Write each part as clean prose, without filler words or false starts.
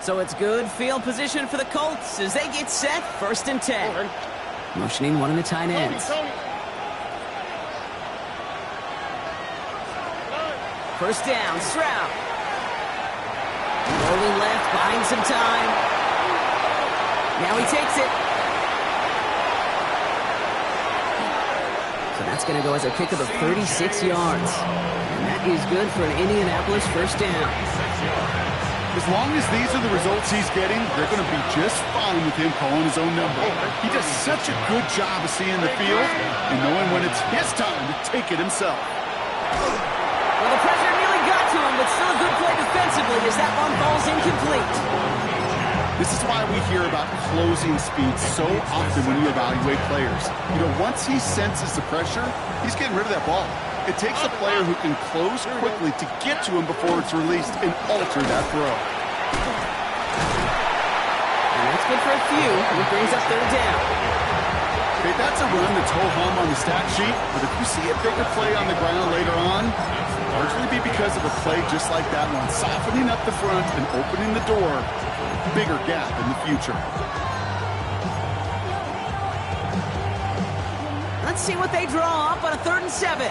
So it's good field position for the Colts as they get set, 1st and 10. Motioning one of the tight ends. First down, Stroud. Rolling left, buying some time. Now he takes it. So that's going to go as a kick of 36 yards. And that is good for an Indianapolis first down. As long as these are the results he's getting, they're going to be just fine with him calling his own number. He does such a good job of seeing the field and knowing when it's his time to take it himself. Well, the pressure nearly got to him, but still a good play defensively as that one falls incomplete. This is why we hear about closing speed so often when you evaluate players. You know, once he senses the pressure, he's getting rid of that ball. It takes a player who can close quickly to get to him before it's released and alter that throw. And that's good for a few. It brings up 3rd down. Okay, that's a run that's ho-hum on the stat sheet, but if you see a bigger play on the ground later on, largely be because of a play just like that one, softening up the front and opening the door, bigger gap in the future. Let's see what they draw up on a 3rd and 7.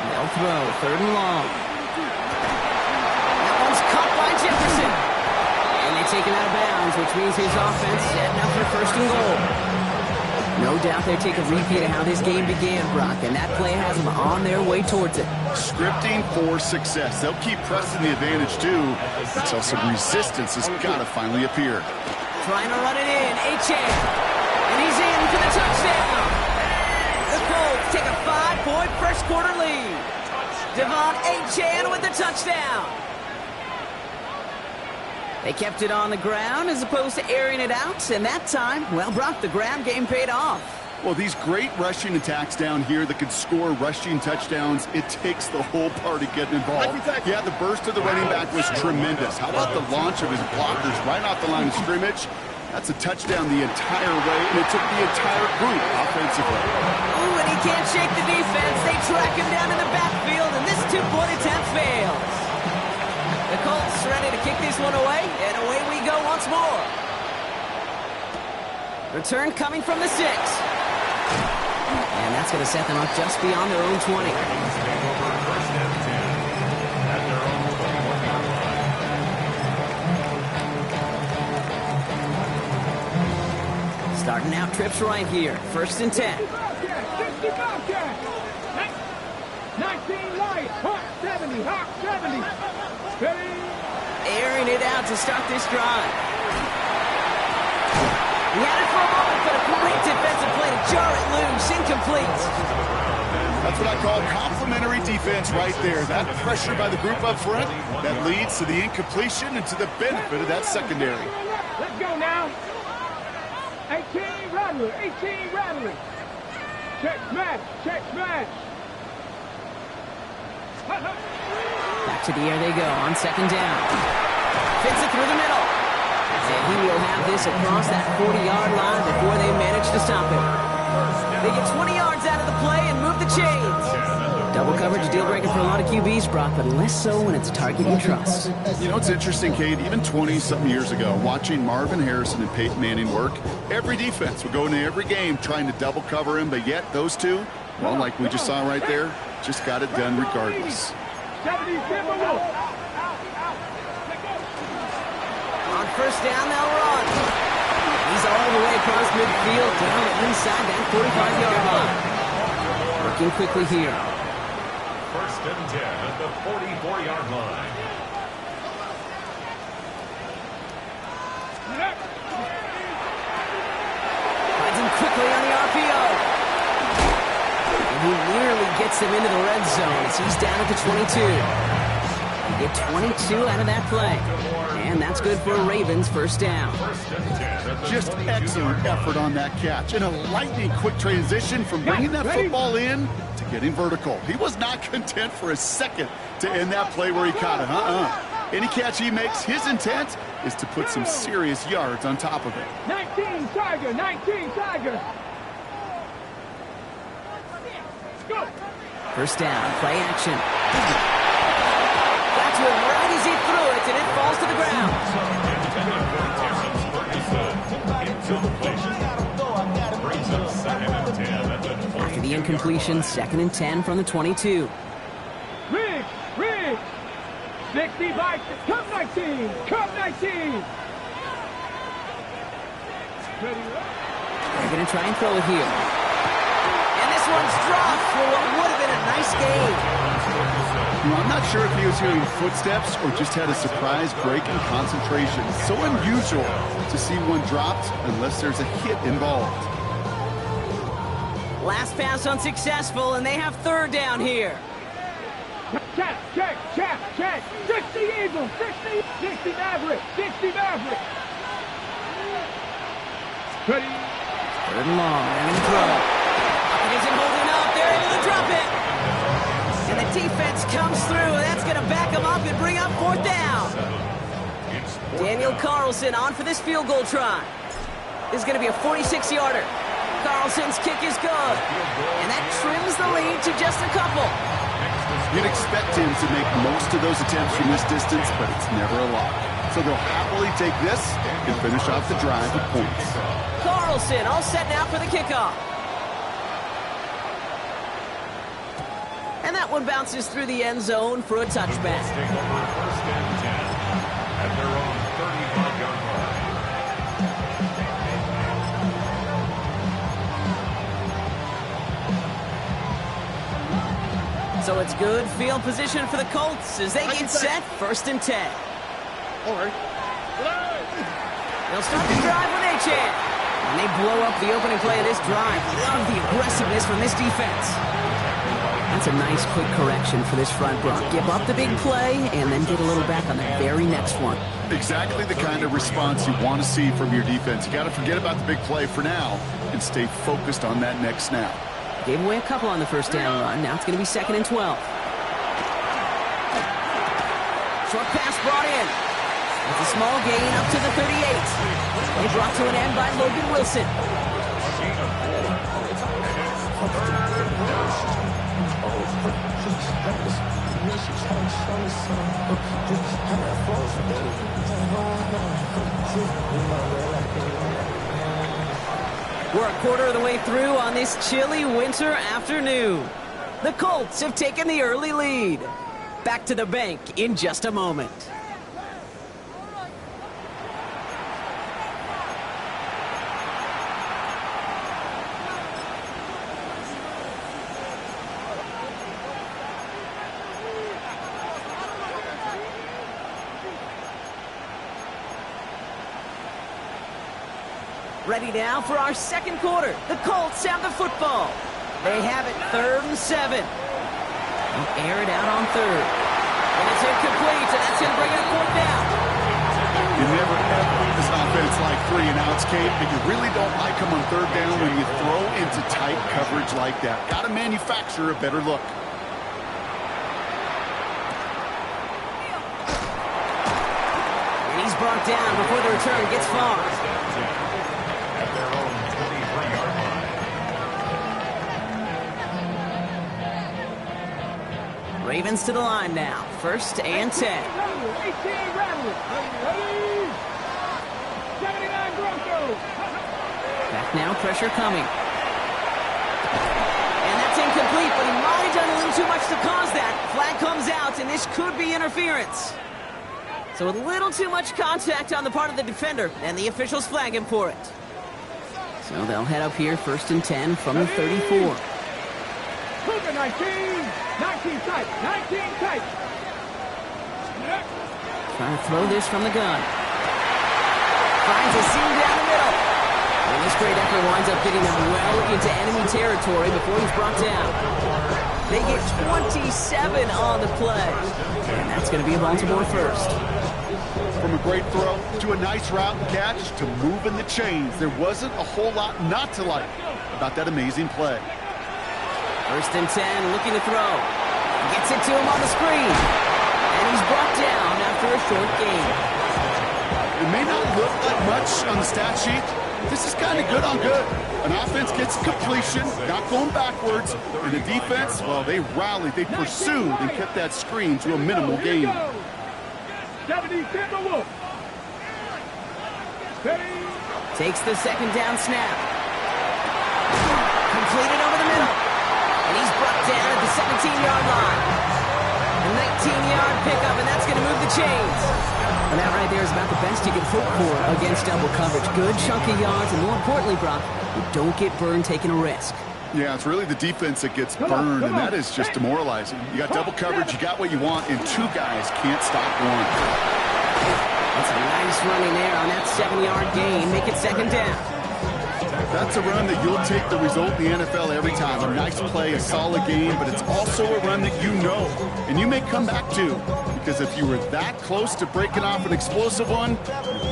They'll throw, 3rd and long. That one's caught by Jefferson. And they take him out of bounds, which means his offense setting up for 1st and goal. No doubt they take a repeat of how this game began, Brock, and that play has them on their way towards it. Scripting for success. They'll keep pressing the advantage, too, until some resistance has got to finally appear. Trying to run it in, Achane. And he's in for the touchdown. The Colts take a 5-point first quarter lead. Devon Achane with the touchdown. They kept it on the ground as opposed to airing it out. And that time, well, Brock, the ground game paid off. Well, these great rushing attacks down here that can score rushing touchdowns, it takes the whole party getting involved. Yeah, the burst of the running back was tremendous. How about the launch of his blockers right off the line of scrimmage? That's a touchdown the entire way, and it took the entire group offensively. Ooh, and he can't shake the defense. They track him down in the backfield, and this 2-point attempt fails. The Colts ready to kick this one away, and away we go once more. Return coming from the 6. And that's going to set them up just beyond their own 20. Starting out trips right here. 1st and 10. 19 light, hot 70, hot 70. Airing it out to start this drive. He had it for a moment, but a great defensive play to jar it loose. Incomplete. That's what I call complimentary defense right there. That pressure by the group up front, that leads to the incompletion and to the benefit of that secondary. Let's go now. 18 Rattler, 18 Rattler. Check smash, check smash. Back to the air they go on 2nd down. Fits it through the middle. And he will have this across that 40-yard line before they manage to stop him. They get 20 yards out of the play and move the chains. Double coverage deal breaker for a lot of QBs, Brock, but less so when it's a target you trust. You know, it's interesting, Kate, even 20-something years ago, watching Marvin Harrison and Peyton Manning work, every defense would go into every game trying to double cover him, but yet those two, well, like we just saw right there, just got it done regardless. On 1st down, they'll run. He's all the way across midfield, down inside that 45-yard line. Working quickly here. 1st and 10 at the 44-yard line. Finds him quickly on the RPO. And he nearly gets him into the red zone as he's down at the 22. You get 22 out of that play. And that's good for a Ravens first down. Just excellent effort on that catch. And a lightning quick transition from bringing that football in to getting vertical. He was not content for a second to end that play where he caught it. Any catch he makes, his intent is to put some serious yards on top of it. 19 Tiger, 19 Tiger. First down, play action. the incompletion, 2nd and 10 from the 22. Riggs, 60 by, come 19, come 19. They're going to try and throw it here. And this one's dropped for what would have been a nice gain. I'm not sure if he was hearing footsteps or just had a surprise break in concentration. It's so unusual to see one dropped unless there's a hit involved. Last pass unsuccessful, and they have 3rd down here. Check. 60 Eagles, 60 Maverick, 60 Maverick. Ready? 3rd and long, they're going to throw. Hopkins isn't holding up, they're able to drop it. And the defense comes through, and that's going to back them up and bring up 4th down. Daniel Carlson on for this field goal try. This is going to be a 46-yarder. Carlson's kick is good, and that trims the lead to just a couple. You'd expect him to make most of those attempts from this distance, but it's never a lot. So they'll happily take this and finish off the drive with points. Carlson all set now for the kickoff. And that one bounces through the end zone for a touchback. Take over 1st and 10 at their own 35-yard line. So it's good field position for the Colts as they get set 1st and 10. All right. They'll start the drive with Achane. And they blow up the opening play of this drive. Love the aggressiveness from this defense. That's a nice quick correction for this front block. Give up the big play and then get a little back on the very next one. Exactly the kind of response you want to see from your defense. You got to forget about the big play for now and stay focused on that next snap. Gave away a couple on the 1st down run. Now it's going to be 2nd and 12. Short pass brought in. It's a small gain up to the 38. They brought to an end by Logan Wilson. We're a quarter of the way through on this chilly winter afternoon. The Colts have taken the early lead. Back to the bank in just a moment. Ready now for our 2nd quarter. The Colts have the football. They have it 3rd and 7. They'll air it out on 3rd. And it's incomplete, and that's going to bring it up 4th down. You never ever leave this offense like 3 and outs, Kate, but you really don't like them on 3rd down when you throw into tight coverage like that. Got to manufacture a better look. And he's brought down before the return gets far. At their own 23-yard line. Ravens to the line now. 1st and 10. 18 Rattler. Ready? 79 Broncos. Back now, pressure coming. And that's incomplete, but he might have done a little too much to cause that. Flag comes out, and this could be interference. So a little too much contact on the part of the defender, and the officials flag him for it. So they'll head up here, 1st and 10 from the 34. Cougar 19 tight, 19 tight. Trying to throw this from the gun. Finds a seam down the middle. And this great effort winds up getting them well into enemy territory before he's brought down. They get 27 on the play. And that's going to be a Baltimore 1st. From a great throw to a nice route and catch to moving the chains, there wasn't a whole lot not to like about that amazing play. 1st and 10, looking to throw. Gets it to him on the screen. And he's brought down after a short gain. It may not look like much on the stat sheet. This is kind of good on good. An offense gets completion, not going backwards. And the defense, well, they rallied, they pursued, and kept that screen to a minimal gain. 70 Timberwolves. Takes the 2nd down snap. Completed over the middle. chains. And that right there is about the best you can hope for against double coverage. Good chunky yards, and more importantly, Brock, you don't get burned taking a risk. Yeah, it's really the defense that gets burned, and that is just demoralizing. You got double coverage, you got what you want, and two guys can't stop one. That's a nice running there on that 7-yard gain. Make it second down. That's a run that you'll take the result in the NFL every time. A nice play, a solid game, but it's also a run that you know, and you may come back to, because if you were that close to breaking off an explosive one,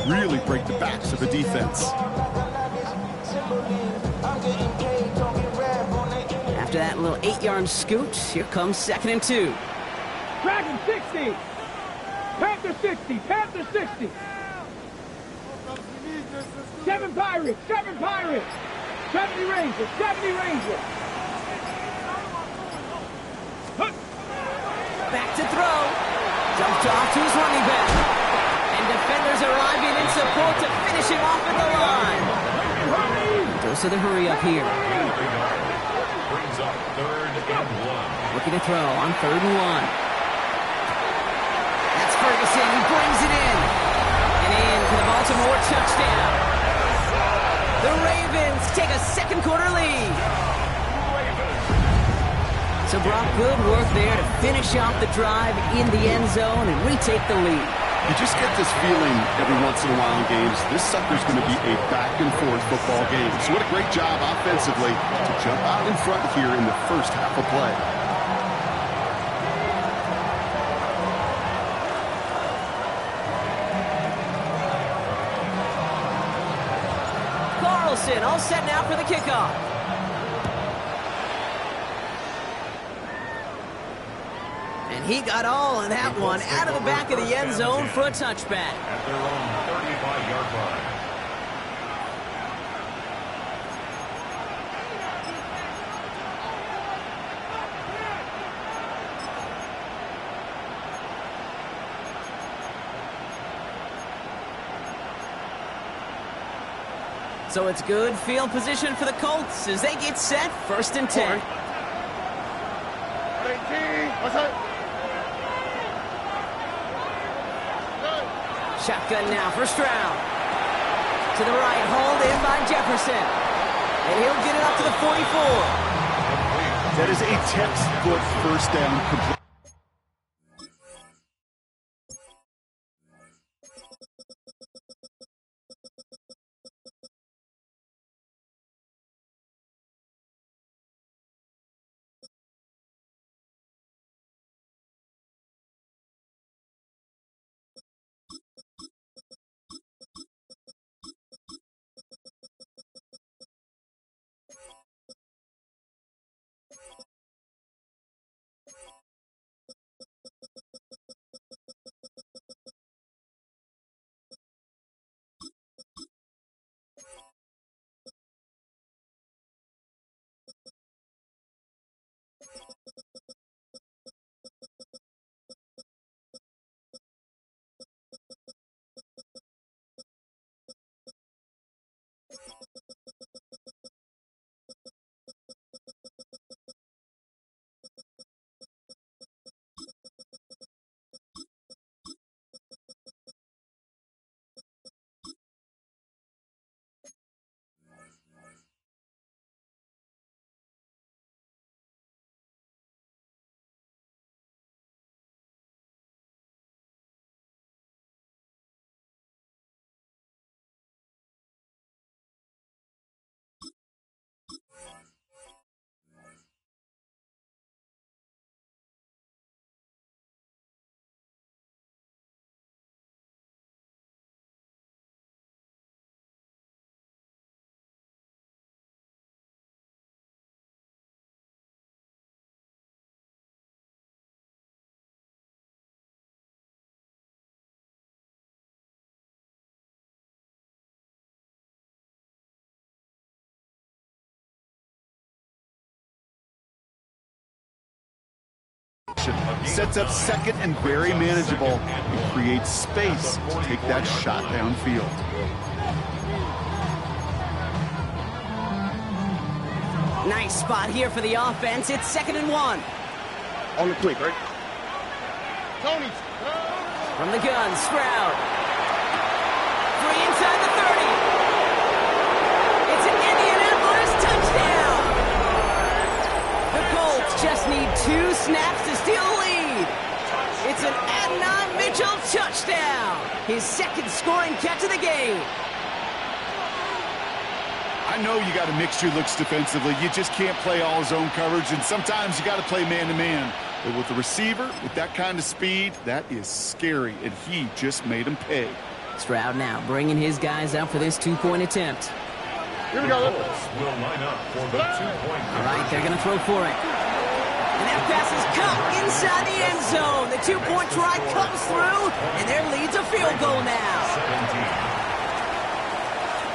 you really break the backs of the defense. After that little 8-yard scoot, here comes 2nd and 2. Dragon 60. Panther 60. Panther 60. 7 Pirates. 7 Pirates. 70 Rangers. 70 Rangers. Back to throw. Dumped off to his running back. And defenders arriving in support to finish him off at the line. Goes to the hurry up here. Brings up 3rd and 1. Looking to throw on 3rd and 1. That's Ferguson. He brings it in. And in for the Baltimore touchdown. The Ravens take a second-quarter lead. So, Brock, good work there to finish off the drive in the end zone and retake the lead. You just get this feeling every once in a while in games, this sucker's going to be a back-and-forth football game. So what a great job offensively to jump out in front here in the first half of play. Carlson all set now for the kickoff. And he got all of that one out of the back of the end zone for a touchback. At their own 35-yard line. So it's good field position for the Colts as they get set, 1st and 10. Shotgun now for Stroud. To the right, hauled in by Jefferson. And he'll get it up to the 44. That is a textbook first down complete. Sets up 2nd and very manageable and creates space to take that shot downfield. Nice spot here for the offense. It's 2nd and 1. On the quick, right? Tony. From the gun, Stroud. Free inside the 30. It's an Indianapolis touchdown. The Colts just need 2 snaps to steal the lead. It's an Adonai Mitchell touchdown. His second scoring catch of the game. I know you got to mix your looks defensively. You just can't play all zone coverage, and sometimes you got to play man-to-man. But with the receiver, with that kind of speed, that is scary, and he just made him pay. Stroud now bringing his guys out for this 2-point attempt. Here we go. The Colts will line up for the 2-point. All right, they're going to throw for it. And that pass is caught inside the end zone. The 2-point try comes through, and their lead's a field goal now. 17.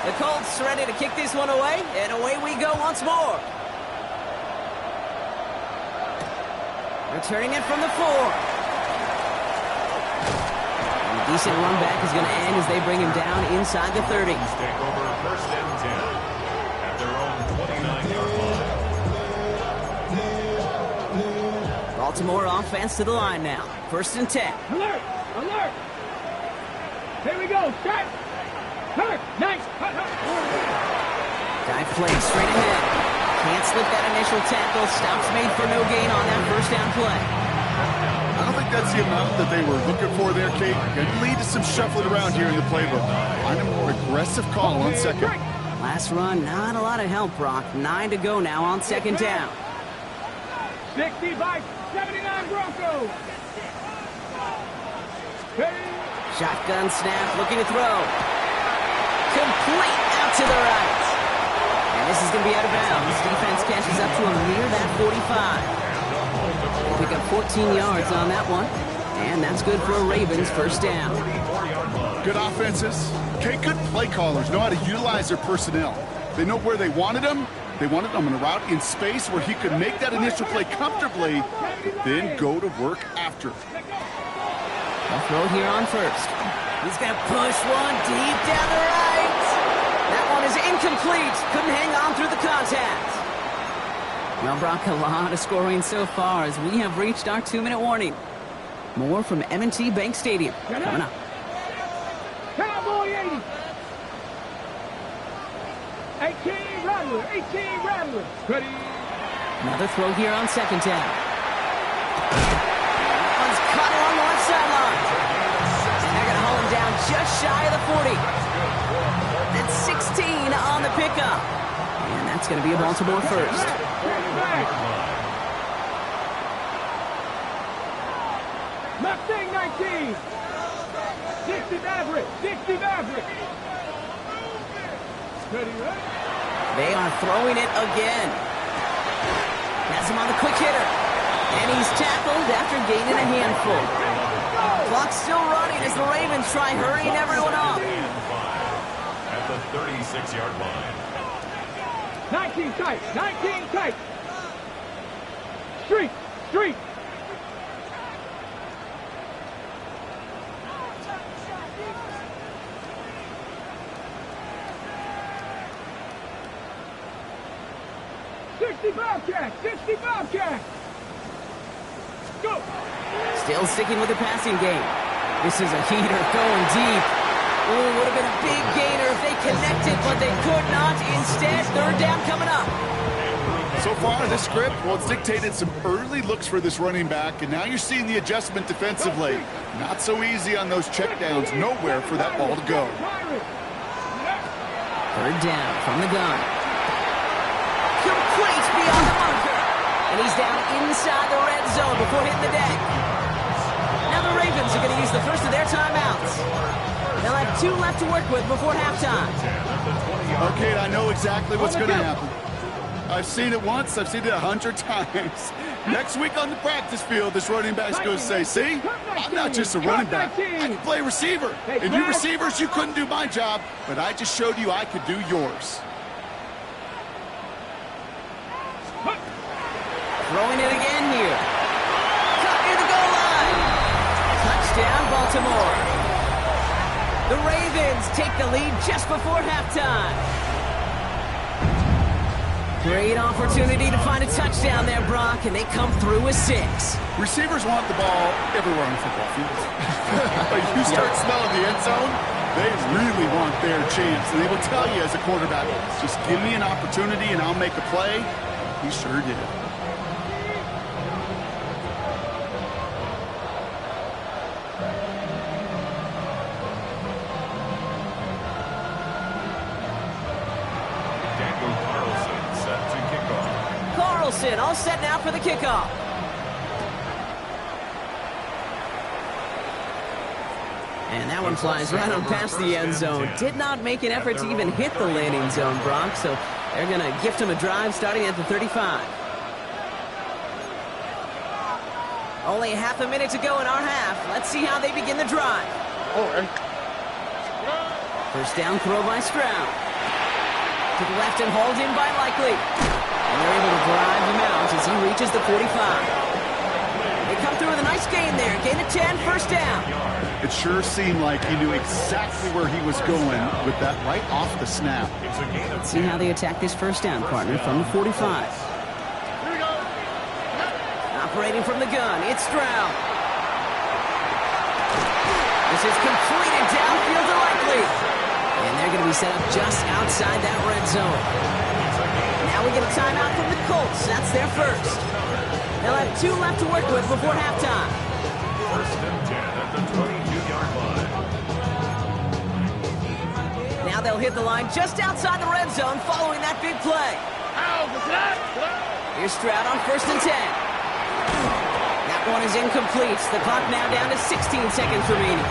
The Colts ready to kick this one away, and away we go once more. Returning it from the 4. And a decent run back is going to end as they bring him down inside the 30. Take over first and 10 at their own 29-yard line. Baltimore offense to the line now. First and 10. Alert! Alert! Here we go. Start! Hurt! Nice! Dive play straight ahead. Can't slip that initial tackle. Stops made for no gain on that first down play. I don't think that's the amount that they were looking for there, Kate. Going to lead to some shuffling around here in the playbook. Find a more aggressive call on second. Last run, not a lot of help, Brock. 9 to go now on second down. 60 by 79 Broncos. Shotgun snap, looking to throw. Complete out to the right. And this is going to be out of bounds. Defense catches up to him near that 45. Pick up 14 yards on that one. And that's good for a Ravens first down. Good offenses. Okay, good play callers know how to utilize their personnel. They know where they wanted them. They wanted them in a route in space where he could make that initial play comfortably, then go to work after. They'll throw here on first. He's going to push one deep down the right. That one is incomplete. Couldn't hang on through the contact. Well, Brock, a lot of scoring so far as we have reached our 2-minute warning. More from M&T Bank Stadium coming up. Cowboy 80. 18 Rattler. 18 Rattler. Ready. Another throw here on second down. That one's caught along the left sideline. And they're going to haul him down just shy of the 40. That's 16 on the pickup. And that's going to be a Baltimore first. Mustang 19. 60 Maverick. 60 Maverick. Ready, ready. They are throwing it again. Has him on the quick hitter. And he's tackled after gaining a handful. Clock's still running as the Ravens try hurrying everyone up. At the 36-yard line. 19 tight. 19 tight. Street. Street. Bobcat! 60 Bobcat! Go! Still sticking with the passing game. This is a heater going deep. Oh, would have been a big gainer if they connected, but they could not. Instead, third down coming up. So far, this script, well, it's dictated some early looks for this running back, and now you're seeing the adjustment defensively. Not so easy on those checkdowns. Nowhere for that ball to go. Third down from the gun. Complete beyond the marker. And he's down inside the red zone before hitting the deck. Now the Ravens are going to use the first of their timeouts. They'll have 2 left to work with before halftime. Okay, I know exactly what's going to happen. I've seen it once. I've seen it 100 times. Next week on the practice field, this running back's going to say, see, I'm not just a running back. I can play receiver. And you receivers, you couldn't do my job, but I just showed you I could do yours. Throwing it again here. Caught near the goal line. Touchdown, Baltimore. The Ravens take the lead just before halftime. Great opportunity to find a touchdown there, Brock, and they come through with 6. Receivers want the ball everywhere on the football field. But you start smelling the end zone, they really want their chance. And they will tell you as a quarterback, just give me an opportunity and I'll make a play. He sure did. Carlson all set now for the kickoff. And that one flies right on past the end zone. Did not make an effort to even hit the landing zone, Brock, so they're going to gift him a drive starting at the 35. Only half a minute to go in our half. Let's see how they begin the drive. First down throw by Stroud. To the left and hauled in by Likely. And they're able to drive him out as he reaches the 45. They come through with a nice gain there. Gain of 10, first down. It sure seemed like he knew exactly where he was going with that right off the snap. Let's see how they attack this first down, partner, from the 45. Operating from the gun, it's Stroud. This is completed downfield to Likely. And they're going to be set up just outside that red zone. Now we get a timeout from the Colts. That's their first. They'll have 2 left to work with before halftime. First and 10 at the 22-yard line. Now they'll hit the line just outside the red zone following that big play. Here's Stroud on first and 10. That one is incomplete. The clock now down to 16 seconds remaining.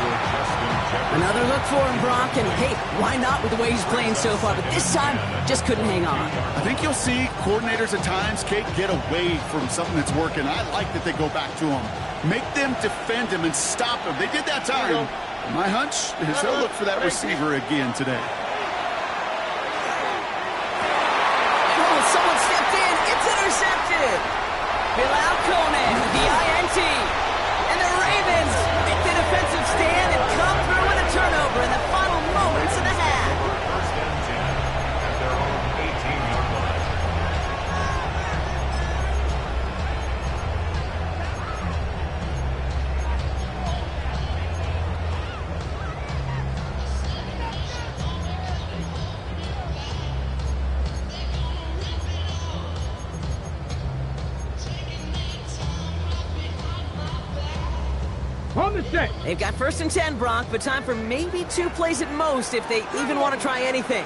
Another look for him, Brock, and hey, why not with the way he's playing so far? But this time, just couldn't hang on. I think you'll see coordinators at times, Kate, get away from something that's working. I like that they go back to him. Make them defend him and stop him. They did that time. My hunch is they'll look for that receiver again today. Oh, someone stepped in. It's intercepted. Bilal Conan with the INT. And the Ravens make the defensive stand and come through with a turnover in the final moments of the half. First and 10 at their own 18-yard line. On the set. They've got first and 10, Brock, but time for maybe 2 plays at most if they even want to try anything.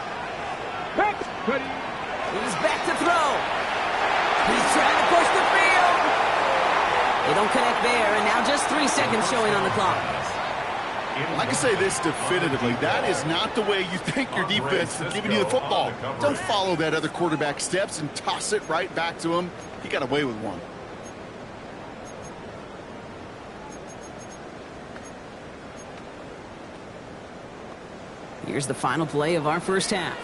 Back. Ready. He's back to throw. He's trying to push the field. They don't connect there, and now just 3 seconds showing on the clock. I can say this definitively. That is not the way you think your defense is giving you the football. Don't follow that other quarterback steps and toss it right back to him. He got away with one. Here's the final play of our first half.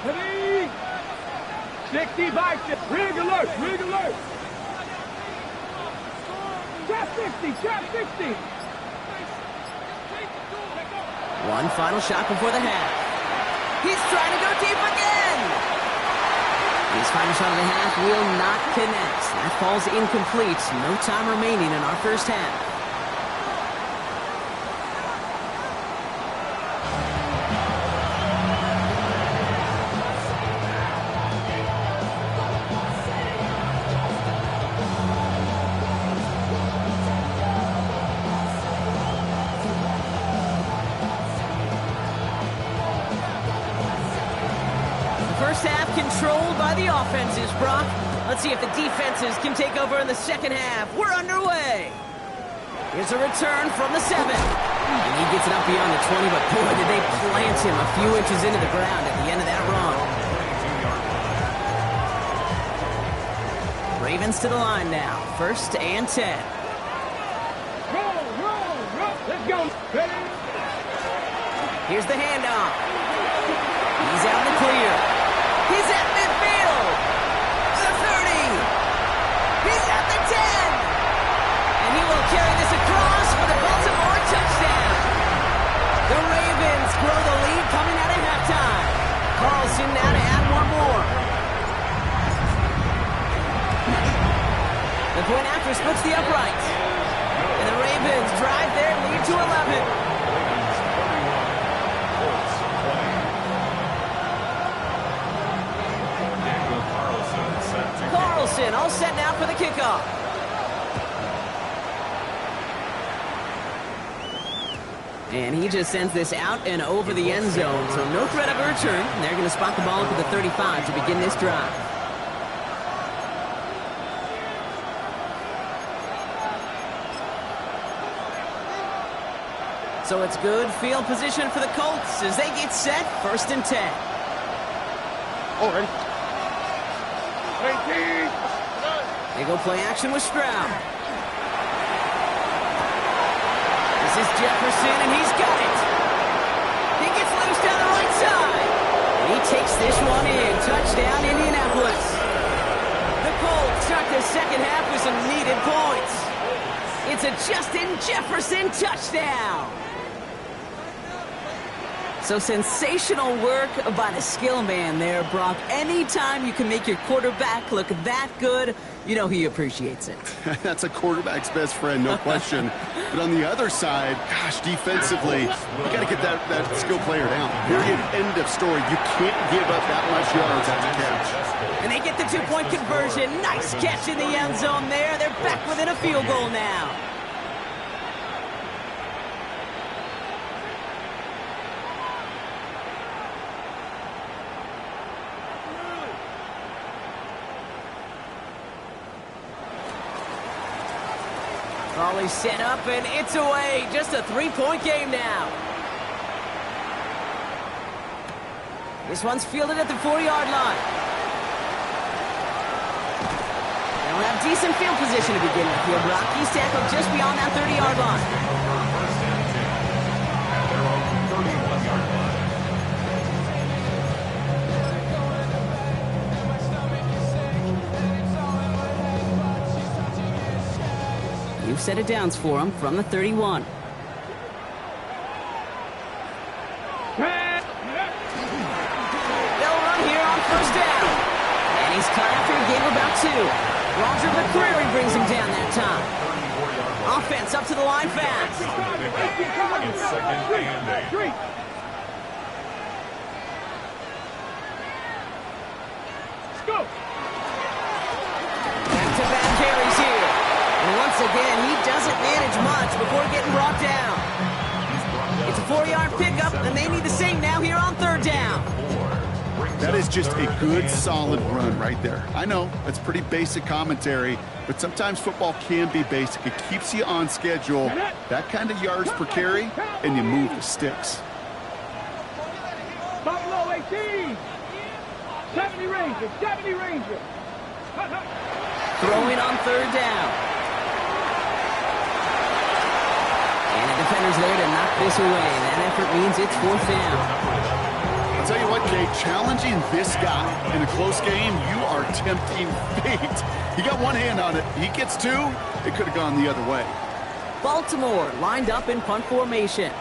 Ready. 60 by 6. Rig alert. Rig alert. Trap 60. Trap 60. One final shot before the half. He's trying to go deep again. His final shot of the half will not connect. That falls incomplete. No time remaining in our first half. First half controlled by the offenses, Brock. Let's see if the defenses can take over in the second half. We're underway. Here's a return from the 7. And he gets it up beyond the 20, but boy, did they plant him a few inches into the ground at the end of that run. Ravens to the line now. First and 10. Roll, roll, roll. Let's go. Ready. Here's the handoff. He's out in the clear. He's at midfield. The 30. He's at the 10. And he will carry this across for the Baltimore touchdown. The Ravens grow the lead coming out of halftime. Carlson now to add one more. Point after splits the uprights. And the Ravens drive their lead to 11. Ravens 31, Colts 20. Daniel Carlson set to Carlson all set now for the kickoff. And he just sends this out and over the end zone, so no threat of a return. They're going to spot the ball up at the 35 to begin this drive. So it's good field position for the Colts as they get set, 1st and 10. Oh, ready? 18. They go play action with Stroud. This is Jefferson, and he's got it. He gets loose down the right side. And he takes this one in. Touchdown, Indianapolis. The Colts start the second half with some needed points. It's a Justin Jefferson touchdown. So sensational work by the skill man there, Brock. Anytime you can make your quarterback look that good, you know he appreciates it. That's a quarterback's best friend, no question. But on the other side, gosh, defensively, you got to get that skill player down. Period. End of story. You can't give up that much yards after catch. And they get the two-point conversion. Nice catch in the end zone there. They're back within a field goal now. Raleigh set up, and it's away. Just a 3-point game now. This one's fielded at the 4-yard line. They'll have decent field position to begin with here, Brock. He's tackled just beyond that 30-yard line. First and 10 at their own 31-yard line. You've set it downs for him from the 31. They'll run here on 1st down. And he's cut after a gain of about 2. Roger McCreary brings him down that time. Offense up to the line fast. It's 2nd and 8. Let's go. Back-to-back carries here. And once again, he doesn't manage much before getting brought down. It's a 4-yard pickup, and they need the same now here on 3rd down. That is just a good, solid run right there. I know, that's pretty basic commentary, but sometimes football can be basic. It keeps you on schedule, that kind of yards per carry, and you move the sticks. Buffalo 18. 70 Ranger. 70 Ranger. Throwing on 3rd down. And the defender's there to knock this away. That effort means it's 4th down. I'll tell you what, Kate, challenging this guy in a close game, you are tempting fate. He got one hand on it. He gets 2. It could have gone the other way. Baltimore lined up in punt formation.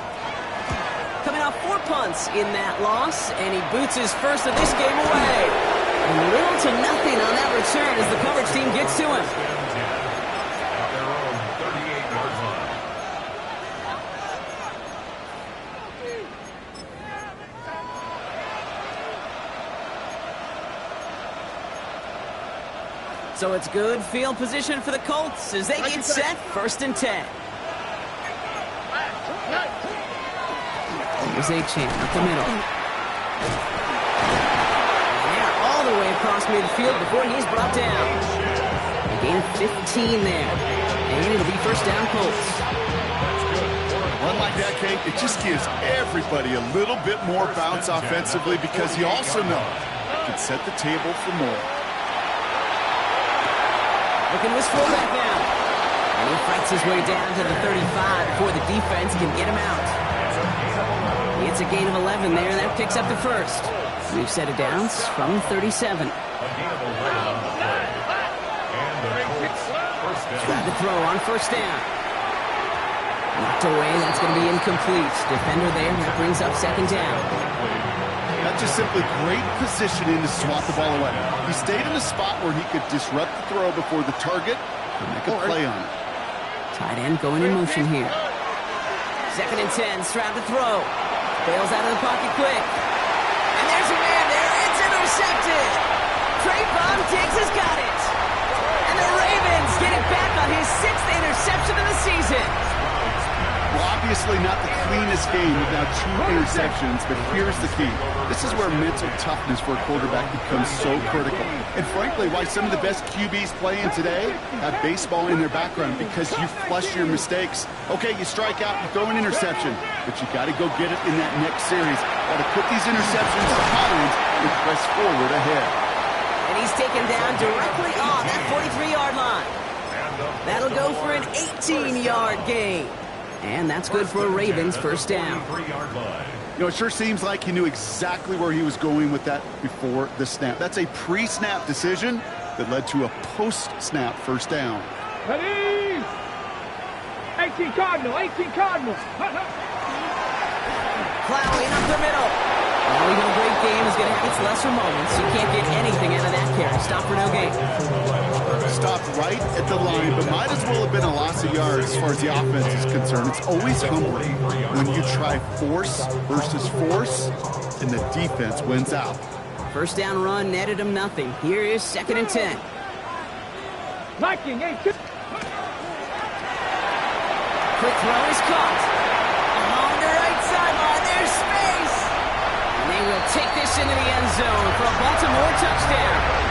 Coming off 4 punts in that loss, and he boots his first of this game away. And little to nothing on that return as the coverage team gets to him. At their own 38-yard line. So it's good field position for the Colts as they get set, 1st and 10. Here's A-Chain up the middle. Yeah, all the way across midfield before he's brought down. A gain of 15 there. And it'll be 1st down Colts. Run like that, Kate, it just gives everybody a little bit more bounce offensively because you also know you can set the table for more. Looking this fullback now. And he fights his way down to the 35 before the defense can get him out. It's a gain of 11 there. That picks up the 1st. We've set it down from 37. Try the throw on 1st down. Knocked away. That's going to be incomplete. Defender there. That brings up 2nd down. That's just simply great positioning to swat the ball away. He stayed in a spot where he could disrupt the throw before the target Make a play on it. Tight end going in motion here. 2nd and 10, Stroud to throw. Bails out of the pocket quick. And there's a man there. It's intercepted. Trayvon Diggs has got it. And the Ravens get it back on his 6th interception of the season. Well, obviously not the cleanest game with now 2 interceptions, but here's the key. This is where mental toughness for a quarterback becomes so critical. And frankly, why some of the best QBs playing today have baseball in their background, because you flush your mistakes. Okay, you strike out, you throw an interception, but you got to go get it in that next series. Got to put these interceptions behind and press forward ahead. And he's taken down directly on that 43-yard line. That'll go for an 18-yard gain. And that's good for a Ravens first down. You know, it sure seems like he knew exactly where he was going with that before the snap. That's a pre-snap decision that led to a post-snap first down. Ready? 18 Cardinal, 18 Cardinal. Plowing up the middle. Well, even a great game is going to have its lesser moments. You can't get anything out of that carry. Stop for no gain. Stopped right at the line, but might as well have been a loss of yards as far as the offense is concerned. It's always humbling when you try force versus force, and the defense wins out. First down run netted him nothing. Here is 2nd and 10. Liking, 18. Quick throw is caught. Along the right sideline, there's space. And they will take this into the end zone for a Baltimore touchdown.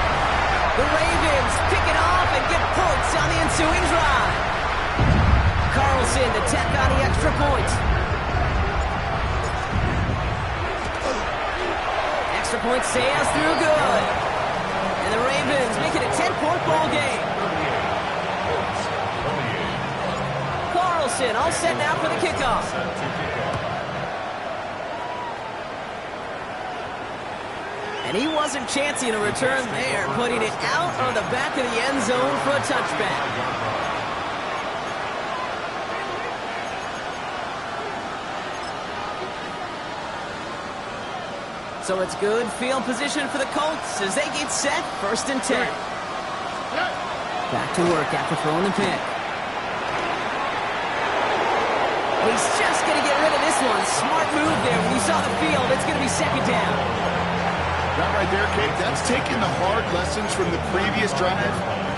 The Ravens pick it off and get points on the ensuing drive. Carlson to tack on the extra point. Extra point sails through good. And the Ravens make it a 10-point ball game. Carlson all set now for the kickoff. And he wasn't chancing a return there, putting it out on the back of the end zone for a touchback. So it's good field position for the Colts as they get set, 1st and 10. Back to work after throwing the pick. He's just going to get rid of this one. Smart move there. When you saw the field, it's going to be 2nd down. That right there, Kate, that's taking the hard lessons from the previous drive,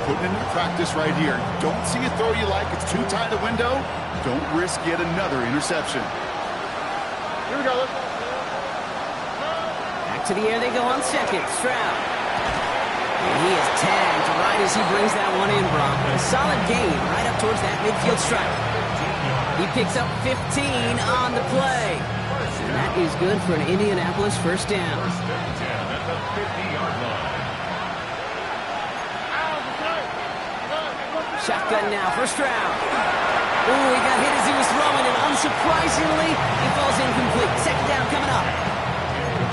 putting it into practice right here. Don't see a throw you like, it's too tight a window. Don't risk yet another interception. Here we go. Back to the air they go on 2nd. Stroud. And he is tagged right as he brings that one in, Brock. A solid gain right up towards that midfield stripe. He picks up 15 on the play. And that is good for an Indianapolis first down. Shotgun now for Stroud. Ooh, he got hit as he was throwing, and unsurprisingly, he falls incomplete. 2nd down coming up.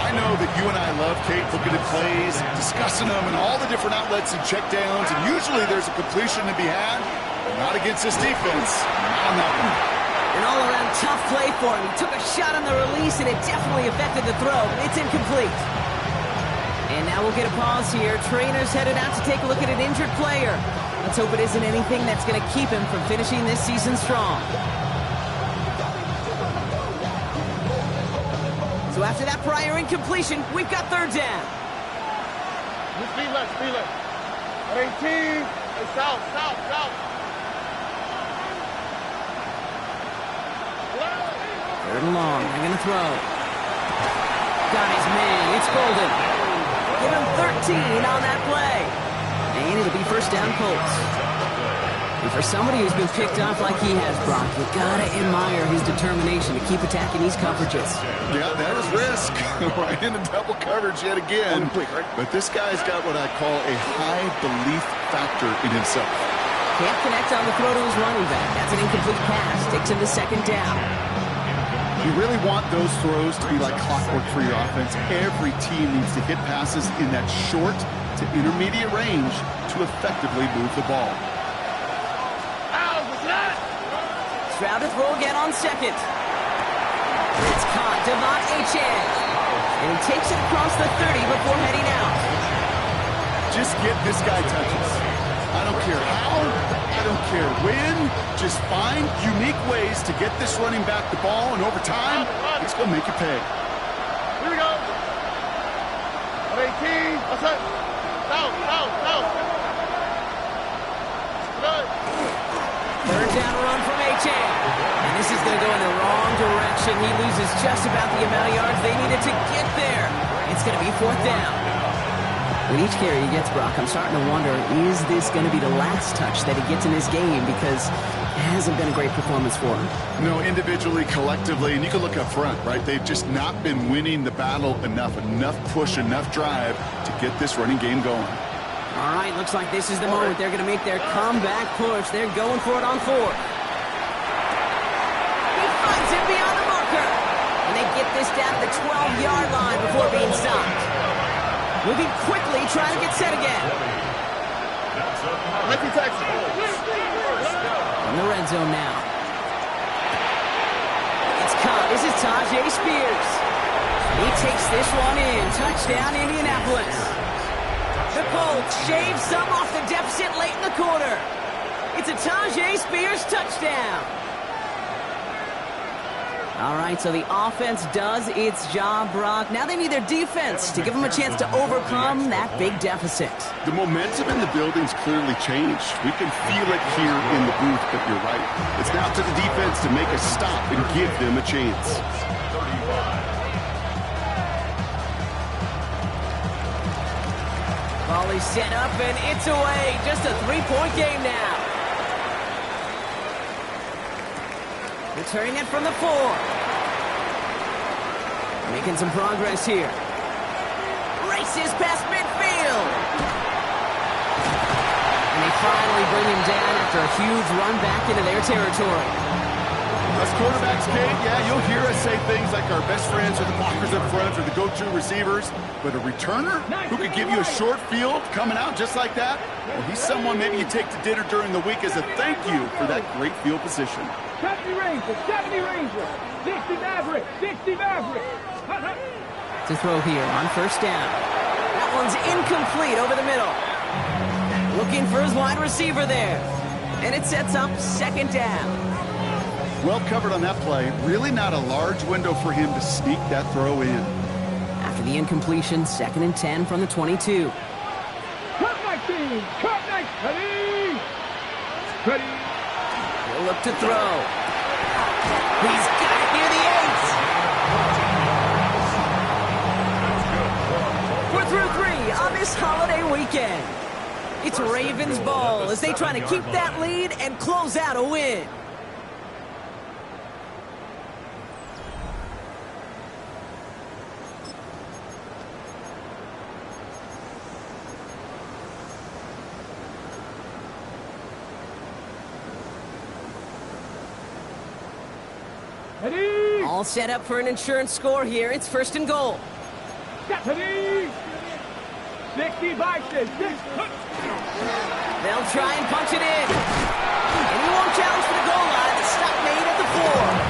I know that you and I love, Kate, looking at plays, discussing them, and all the different outlets and checkdowns, and usually there's a completion to be had, but not against this defense. Not on that one. An all-around tough play for him. He took a shot on the release, and it definitely affected the throw. It's incomplete. And now we'll get a pause here. Trainer's headed out to take a look at an injured player. Let's hope it isn't anything that's going to keep him from finishing this season strong. So after that prior incompletion, we've got 3rd down. Speed left, speed left. 18. Hey, south. 3rd and long. They're going to throw. Got his man. It's Golden. Give him 13 on that play. And it'll be first down Colts. And for somebody who's been picked off like he has, Brock, you gotta admire his determination to keep attacking these coverages. Yeah, that is risk. Right into double coverage yet again. But this guy's got what I call a high belief factor in himself. Can't connect on the throw to his running back. That's an incomplete pass. Takes him to 2nd down. You really want those throws to be like clockwork for your offense. Every team needs to hit passes in that short to intermediate range to effectively move the ball. Stroud to throw again on 2nd. It's caught. Devon Achane. And he takes it across the 30 before heading out. Just get this guy touches. I don't care how, I don't care when. Just find unique ways to get this running back the ball, and over time, he's going to make you pay. Here we go. 18. That's it. Out. Good. Third down run from Achane. And this is going to go in the wrong direction. He loses just about the amount of yards they needed to get there. It's going to be fourth down. With each carry he gets, Brock, I'm starting to wonder, is this going to be the last touch that he gets in this game? Because it hasn't been a great performance for him. No, individually, collectively, and you can look up front, right? They've just not been winning the battle enough push, enough drive to get this running game going. All right, looks like this is the moment they're going to make their comeback push. They're going for it on fourth. He finds it beyond the marker. And they get this down to the 12-yard line before being stopped. Moving quickly, trying to get set again. In the red zone now. It's caught. This is Tyjae Spears. He takes this one in. Touchdown, Indianapolis. The Colts shave some off the deficit late in the quarter. It's a Tyjae Spears touchdown. All right, so the offense does its job, Brock. Now they need their defense to give them a chance to overcome that big deficit. The momentum in the building's clearly changed. We can feel it here in the booth, but you're right. It's now to the defense to make a stop and give them a chance. Ball is set up, and it's away. Just a 3-point game now. Returning it from the 4. Making some progress here. Races past midfield. And they finally bring him down after a huge run back into their territory. As quarterbacks, Kate, yeah, you'll hear us say things like our best friends are the blockers up front or the go-to receivers, but a returner who could give you a short field coming out just like that, well, he's someone maybe you take to dinner during the week as a thank you for that great field position. 70 Ranger, 60 Maverick, 60 Maverick. To throw here on first down. That one's incomplete over the middle. Looking for his wide receiver there. And it sets up second down. Well covered on that play. Really not a large window for him to sneak that throw in. After the incompletion, 2nd and 10 from the 22. Cut 19, cut 19, ready. He'll look to throw. He's got it near the 8. We're through 3 on this holiday weekend. It's Ravens ball as they try to keep that lead and close out a win. Ready. All set up for an insurance score here. It's 1st and goal. Ready. 60 Bison, 6. They'll try and punch it in. And he won't challenge for the goal line. The stop made at the 4.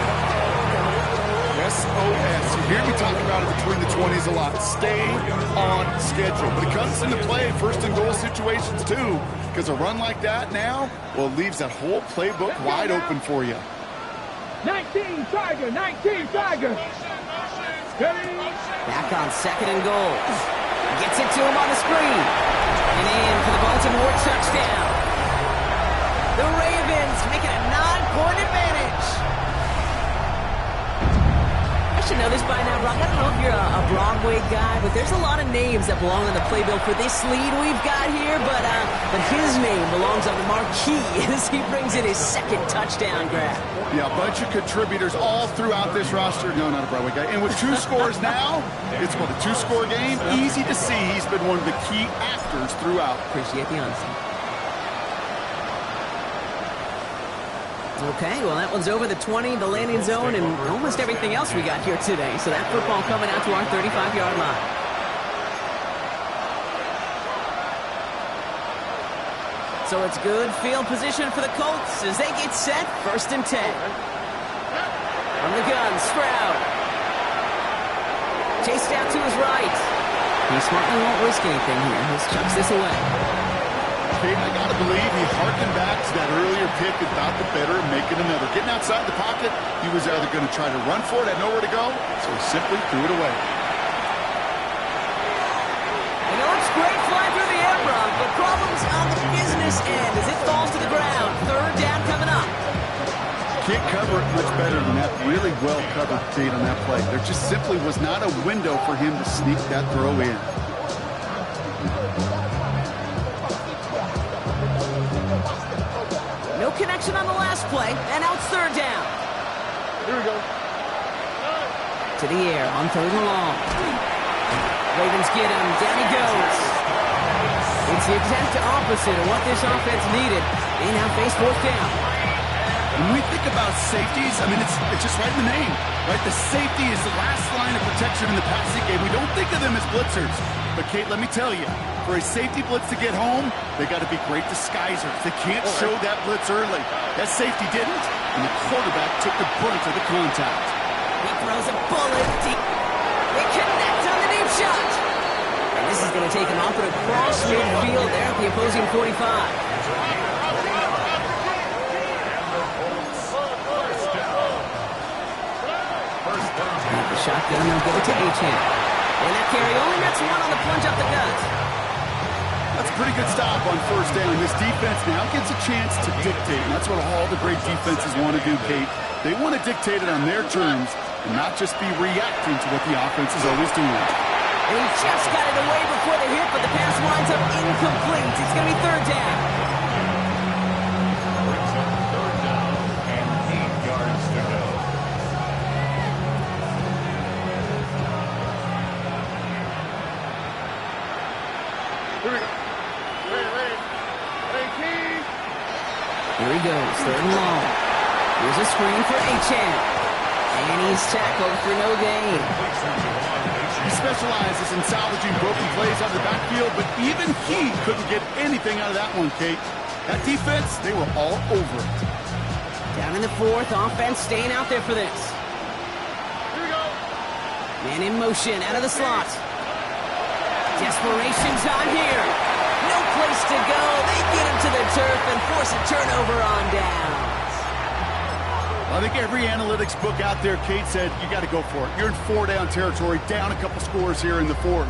SOS. You hear me talk about it between the 20s a lot. Stay on schedule. But it comes into play 1st and goal situations too. Because a run like that now, well, it leaves that whole playbook wide open for you. 19 Tiger, 19 Tiger. Ready. Back on 2nd and goal. Gets it to him on the screen. And in for the Baltimore touchdown. The Ravens making a 9-point advantage. I should know this by now, Brock. I don't know if you're a Broadway guy, but there's a lot of names that belong on the playbill for this lead we've got here. But his name belongs on the marquee as he brings in his 2nd touchdown grab. Yeah, a bunch of contributors all throughout this roster. No, not a Broadway guy. And with 2 scores now, it's called a 2-score game. Easy to see he's been one of the key actors throughout. Appreciate the honesty. Okay, well, that one's over the 20, the landing zone, and almost everything else we got here today. So that football coming out to our 35-yard line. So it's good field position for the Colts as they get set, 1st and 10. From the gun, Stroud. Chased out to his right. He smartly won't risk anything here. He chucks this away. Kate, I got to believe he harkened back to that earlier pick about the better and making another. Getting outside the pocket, he was either going to try to run for it, had nowhere to go, so he simply threw it away. And it looks great flying through the air, Brock, but problems on the business end as it falls to the ground. Third down coming up. Can't cover it much better than that. Really well covered, Kate, on that play. There just simply was not a window for him to sneak that throw in. No connection on the last play, and now it's third down. Here we go. To the air on third and long. Ravens get him. Down he goes. It's the exact opposite of what this offense needed. They now face fourth down. When we think about safeties, I mean, it's just right in the name, right? The safety is the last line of protection in the passing game. We don't think of them as blitzers. But, Kate, let me tell you, for a safety blitz to get home, they got to be great disguisers. They can't show that blitz early. That safety didn't, and the quarterback took the brunt of the contact. He throws a bullet deep. They connect on the deep shot. And this is going to take him off and across midfield there at the opposing 45. Shotgun, they'll give it to Achane. And that carry only nets one on the plunge up the gut. That's a pretty good stop on first down. This defense now gets a chance to dictate. And that's what all the great defenses want to do, Kate. They want to dictate it on their terms and not just be reacting to what the offense is always doing. And he just got it away before the hit, but the pass winds up incomplete. It's going to be third down. Third down and 8 yards to go. Here he goes, third and long. Here's a screen for Achane. And he's tackled for no gain. He specializes in salvaging broken plays out of the backfield, but even he couldn't get anything out of that one, Kate. That defense, they were all over it. Down in the fourth, offense staying out there for this. Here we go. Man in motion, out of the slot. Desperation time here. No place to go. They get him to the turf and force a turnover on downs. I think every analytics book out there, Kate, said you got to go for it. You're in 4-down territory, down a couple scores here in the fourth.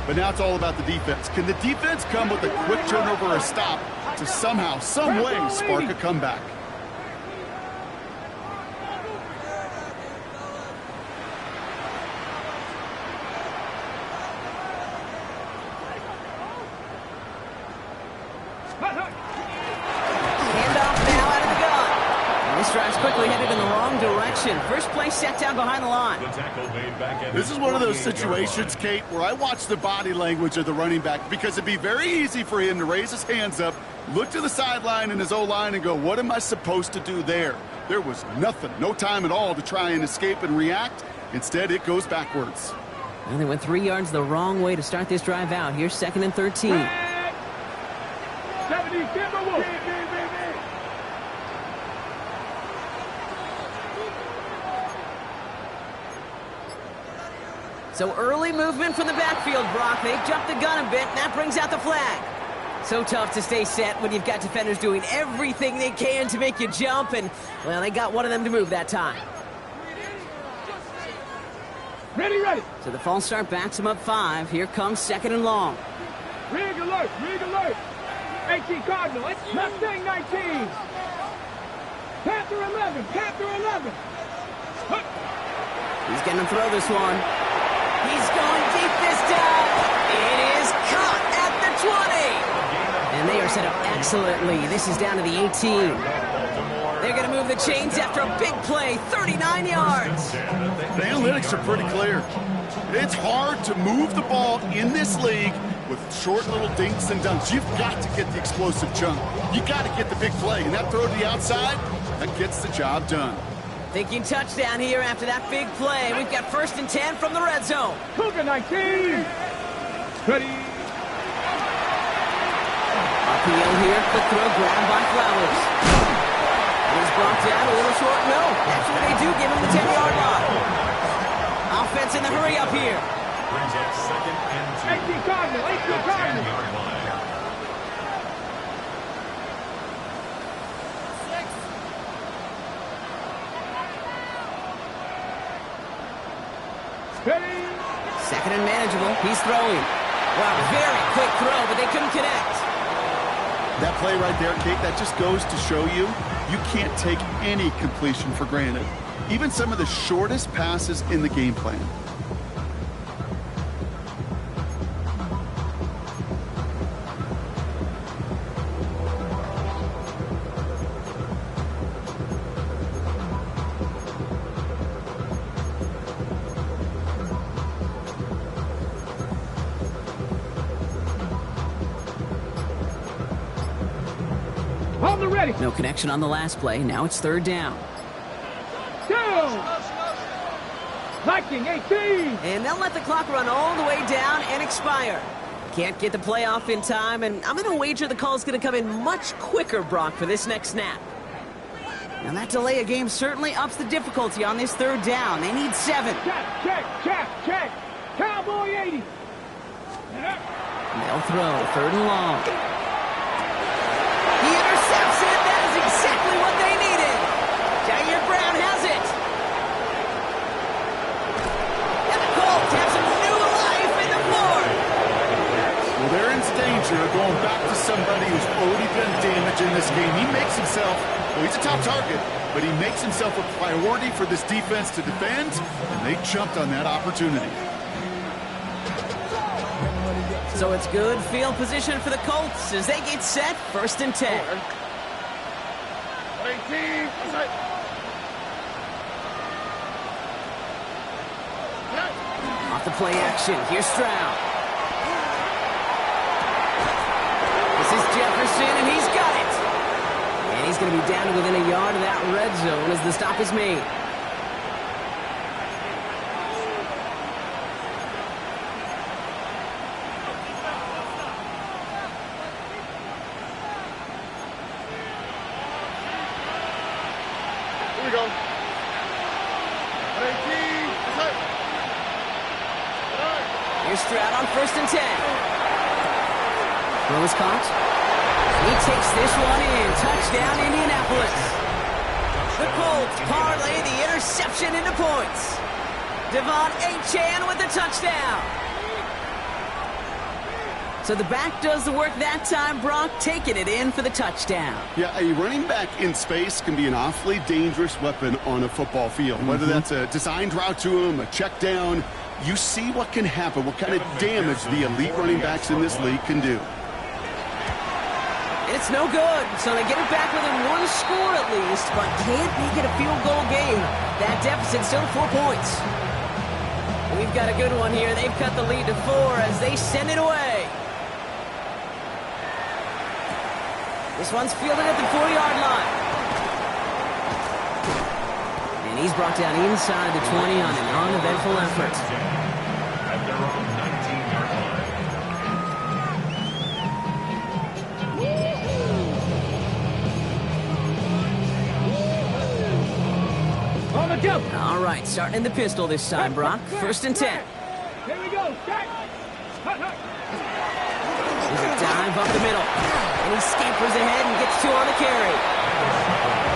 But now it's all about the defense. Can the defense come with a quick turnover or a stop to somehow, some way, spark a comeback? Quickly headed in the wrong direction. First play set down behind the line. This is one of those situations, Kate, where I watch the body language of the running back because it'd be very easy for him to raise his hands up, look to the sideline in his O-line and go, what am I supposed to do there? There was nothing, no time at all to try and escape and react. Instead, it goes backwards. And they went 3 yards the wrong way to start this drive out. Here's 2nd and 13. 70 Timberwolves. So early movement from the backfield, Brock. They've jumped the gun a bit, and that brings out the flag. So tough to stay set when you've got defenders doing everything they can to make you jump, and, well, they got one of them to move that time. Ready, ready. So the false start backs him up 5. Here comes 2nd and long. Rig alert, rig alert. 18 Cardinal, Mustang 19. Panther 11, Panther 11. He's going to throw this one. He's going deep this time. It is caught at the 20. And they are set up excellently. This is down to the 18. They're going to move the chains after a big play, 39 yards. The analytics are pretty clear. It's hard to move the ball in this league with short little dinks and dunks. You've got to get the explosive chunk. You got to get the big play. And that throw to the outside, that gets the job done. Thinking touchdown here after that big play. We've got 1st and 10 from the red zone. Cougar 19. Ready. RPO here, quick throw, grabbed by Flowers. He's brought down a little short. No, that's what they do, give him the 10-yard line. Offense in the hurry up here. Brings up 2nd and 2. 18 Cardinal, 18 Cardinal. Ready? Second and manageable. He's throwing. Wow, very quick throw, but they couldn't connect. That play right there, Kate, that just goes to show you, you can't take any completion for granted. Even some of the shortest passes in the game plan. On the ready. No connection on the last play. Now it's third down. Down. Viking 18. And they'll let the clock run all the way down and expire. Can't get the play off in time, and I'm going to wager the call's going to come in much quicker, Brock, for this next snap. Now that delay of game certainly ups the difficulty on this third down. They need 7. Check. Cowboy 80. They'll throw third and long. He intercepts it. That is exactly what they needed. Jair Brown has it. And the Colts have some new life in the fourth. Well, they're in danger of going back to somebody who's already done damage in this game. He makes himself, well, he's a top target, but he makes himself a priority for this defense to defend, and they jumped on that opportunity. So it's good field position for the Colts as they get set, 1st and 10. 18. Off the play action, here's Stroud. This is Jefferson, and he's got it. And he's going to be down to within a yard of that red zone as the stop is made. Here we go. 18. Here's Stroud on 1st and 10. Throw is caught. He takes this one in. Touchdown, Indianapolis. The Colts parlay the interception into points. Devon Achane with the touchdown. So the back does the work that time, Brock, taking it in for the touchdown. Yeah, a running back in space can be an awfully dangerous weapon on a football field. Whether that's a designed route to him, a check down, you see what can happen, what kind of damage the elite running backs in this league can do. It's no good, so they get it back within 1 score at least, but can't make it a field goal game. That deficit still 4 points. We've got a good one here. They've cut the lead to 4 as they send it away. This one's fielded at the 4-yard line. And he's brought down inside the 20 on an uneventful effort. At their own 19-yard line. On the jump. All right, starting in the pistol this time, Brock. 1st and 10. Here we go. Check. Here's a dive up the middle. And he scampers ahead and gets 2 on the carry.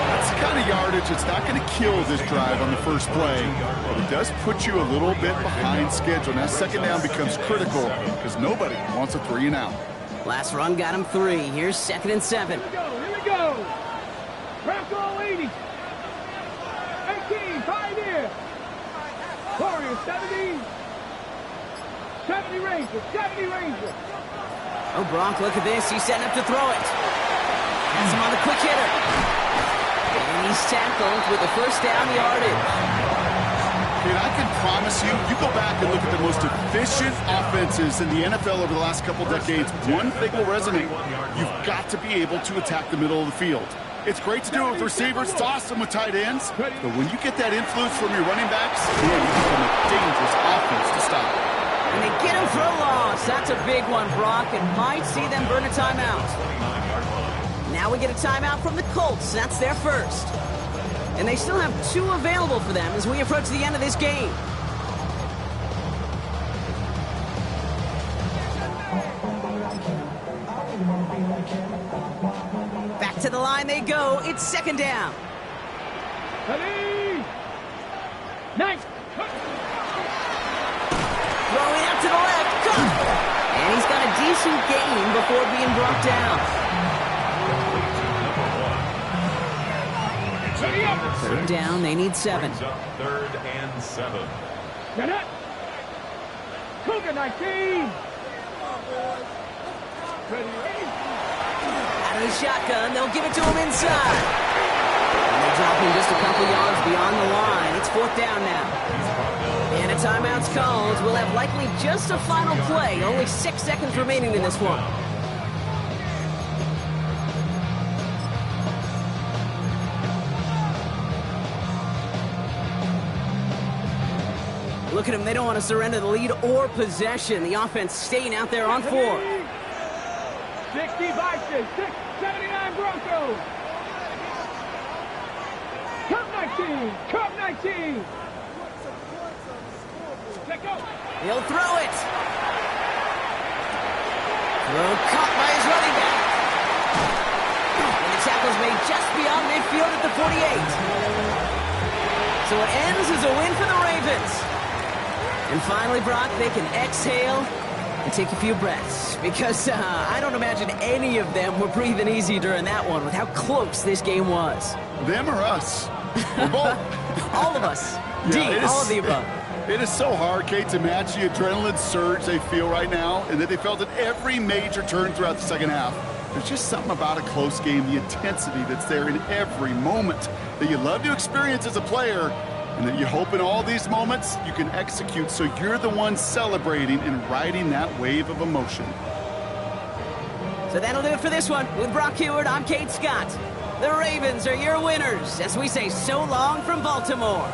That's the kind of yardage that's not going to kill this drive on the first play, but it does put you a little bit behind schedule. Now, 2nd down becomes critical because nobody wants a 3 and out. Last run got him 3. Here's 2nd and 7. Here we go. Bronco 80. 18, 5 here. Warriors 70. 70 Rangers, 70 Rangers. Oh, Brock, look at this. He's setting up to throw it. Has him on the quick hitter. And he's tackled with the 1st down yardage. And I can promise you, you go back and look at the most efficient offenses in the NFL over the last couple decades, one thing will resonate. You've got to be able to attack the middle of the field. It's great to do it with receivers. It's awesome with tight ends. But when you get that influence from your running backs, man, you become a dangerous offense to stop. And they get him for a loss. That's a big one, Brock, and might see them burn a timeout. Now we get a timeout from the Colts. That's their first. And they still have 2 available for them as we approach the end of this game. Back to the line they go. It's 2nd down. Ready. Nice. decent gain before being brought down. Third down, they need 7. Brings up 3rd and 7. Get it. Cougar 19. Ready. Out of the shotgun, they'll give it to him inside. And they drop him just a couple yards beyond the line. It's 4th down now. And a timeout's called. We'll have likely just a final play. Only 6 seconds remaining in this one. Look at them. They don't want to surrender the lead or possession. The offense staying out there on 4. 60 Vikings, 79 Broncos. Cup 19, Cup 19. Let go. He'll throw it. Throw caught by his running back. And the tackle's made just beyond midfield at the 48. So what ends is a win for the Ravens. And finally, Brock, they can exhale and take a few breaths. Because I don't imagine any of them were breathing easy during that one with how close this game was. Them or us? We're both. All of us. Yeah, all of the above. It is so hard, Kate, to match the adrenaline surge they feel right now and that they felt at every major turn throughout the second half. There's just something about a close game, the intensity that's there in every moment that you love to experience as a player, and that you hope in all these moments you can execute so you're the one celebrating and riding that wave of emotion. So that'll do it for this one. With Brock Huard, I'm Kate Scott. The Ravens are your winners as we say so long from Baltimore.